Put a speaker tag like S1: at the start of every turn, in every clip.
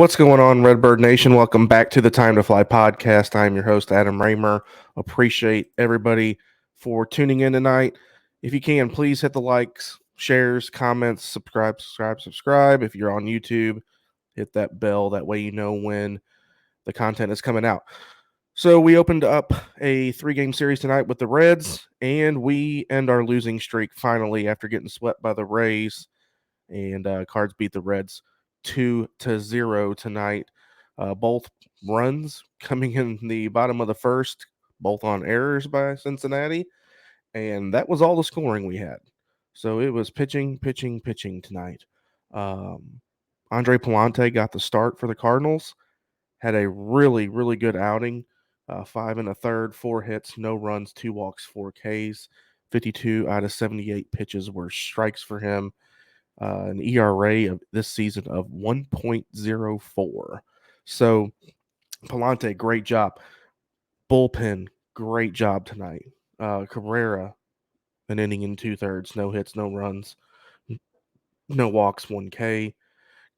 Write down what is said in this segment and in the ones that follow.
S1: What's going on, Redbird Nation? Welcome back to the Time to Fly podcast. I'm your host, Adam Raymer. Appreciate everybody for tuning in tonight. If you can, please hit the likes, shares, comments, subscribe. If you're on YouTube, hit that bell. That way you know when the content is coming out. So we opened up a 3-game series tonight with the Reds, and we end our losing streak finally after getting swept by the Rays. And Cards beat the Reds 2-0 tonight. Both runs coming in the bottom of the first, both on errors by Cincinnati, and that was all the scoring we had. So it was pitching tonight. Um, Andre Pallante got the start for the Cardinals. Had a really good outing. 5 and a third, 4 hits, no runs, 2 walks, 4 Ks. 52 out of 78 pitches were strikes for him. An ERA of this season of 1.04. So Pallante, great job. Bullpen, great job tonight. Cabrera, an inning and 2/3, no hits, no runs, no walks, 1K.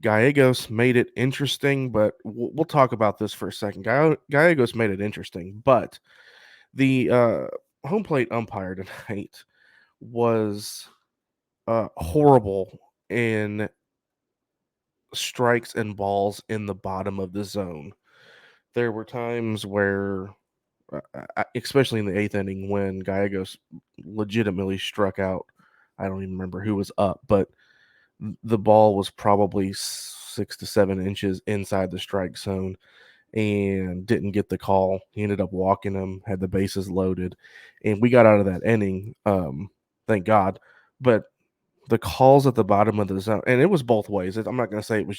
S1: Gallegos made it interesting, but we'll talk about this for a second. Gallegos made it interesting, but the home plate umpire tonight was horrible in strikes and balls in the bottom of the zone. There were times where, especially in the 8th inning, when Gallegos legitimately struck out. I don't even remember who was up, but the ball was probably 6 to 7 inches inside the strike zone and didn't get the call. He ended up walking him, had the bases loaded, and we got out of that inning. Thank God. But the calls at the bottom of the zone, and it was both ways. I'm not going to say it was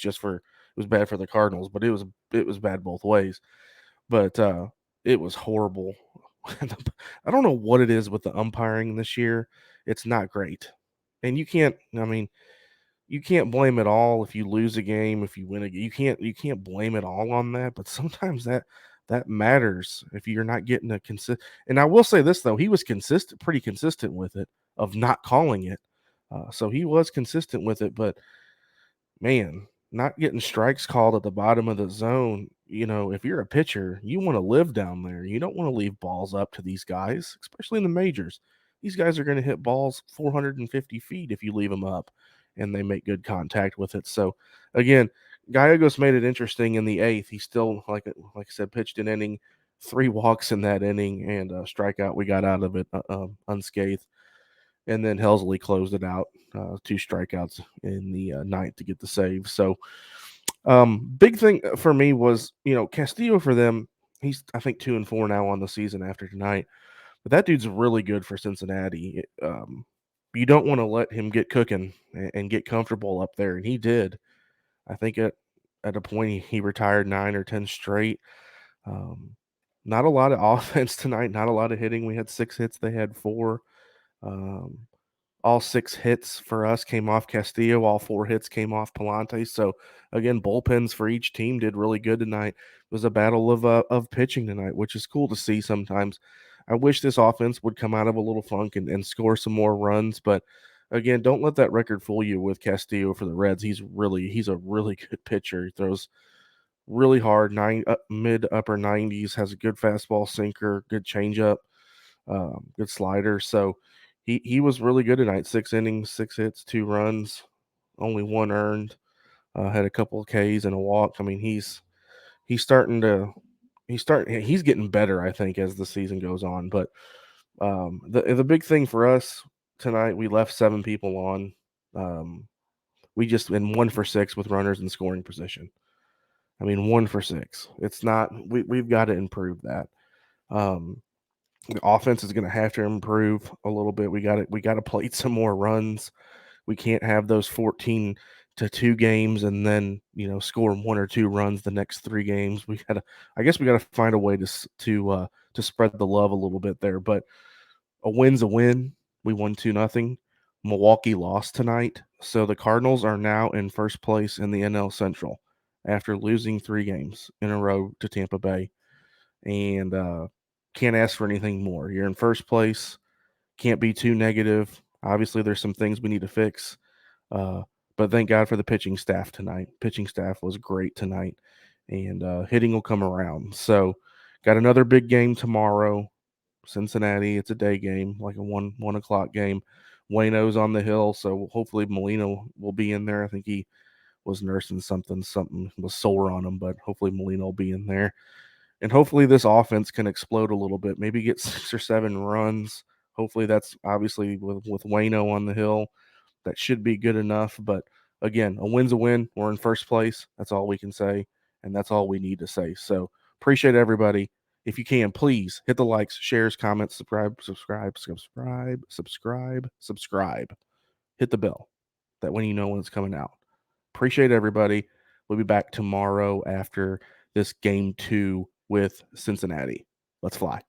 S1: bad for the Cardinals, but it was bad both ways. But it was horrible. I don't know what it is with the umpiring this year. It's not great, and you can't. I mean, you can't blame it all if you lose a game, if you win a game. You can't blame it all on that. But sometimes that matters if you're not getting a consistent. And I will say this though, he was pretty consistent with it of not calling it. So he was consistent with it, but man, not getting strikes called at the bottom of the zone, if you're a pitcher, you want to live down there. You don't want to leave balls up to these guys, especially in the majors. These guys are going to hit balls 450 feet if you leave them up and they make good contact with it. So, again, Gallegos made it interesting in the 8th. He still, like I said, pitched an inning, 3 walks in that inning, and a strikeout. We got out of it unscathed. And then Helsley closed it out, 2 strikeouts in the ninth to get the save. So, big thing for me was, Castillo for them. He's, I think, 2-4 now on the season after tonight. But that dude's really good for Cincinnati. You don't want to let him get cooking and get comfortable up there, and he did. I think at a point he retired 9 or 10 straight. Not a lot of offense tonight, not a lot of hitting. We had 6 hits, they had 4. Um, all 6 hits for us came off Castillo. All 4 hits came off Pallante. So again, bullpens for each team did really good tonight. It was a battle of pitching tonight, which is cool to see sometimes. I wish this offense would come out of a little funk and score some more runs. But again, don't let that record fool you with Castillo for the Reds. He's a really good pitcher. He throws really hard, mid upper 90s, has a good fastball sinker, good changeup, good slider. So he was really good tonight. 6 innings, 6 hits, 2 runs, only 1 earned. Had a couple of Ks and a walk. I mean, he's getting better, I think, as the season goes on. But the big thing for us tonight, we left 7 people on. We just in 1 for 6 with runners in scoring position. I mean, 1 for 6. It's not. We've got to improve that. The offense is going to have to improve a little bit. We got to plate some more runs. We can't have those 14-2 games and then score 1 or 2 runs the next 3 games. I guess we got to find a way to spread the love a little bit there. But a win's a win. We won 2-0. Milwaukee lost tonight, so the Cardinals are now in first place in the NL Central after losing 3 games in a row to Tampa Bay, and can't ask for anything more. You're in first place. Can't be too negative. Obviously, there's some things we need to fix. But thank God for the pitching staff tonight. Pitching staff was great tonight, and hitting will come around. So, got another big game tomorrow. Cincinnati. It's a day game, like a 1 o'clock game. Wayno's on the hill, so hopefully Molino will be in there. I think he was nursing something was sore on him, but hopefully Molino will be in there. And hopefully this offense can explode a little bit, maybe get 6 or 7 runs. Hopefully that's obviously with Wayno on the hill. That should be good enough. But again, a win's a win. We're in first place. That's all we can say. And that's all we need to say. So appreciate everybody. If you can, please hit the likes, shares, comments, subscribe. Hit the bell. That way you know when it's coming out. Appreciate everybody. We'll be back tomorrow after this game 2 with Cincinnati. Let's fly.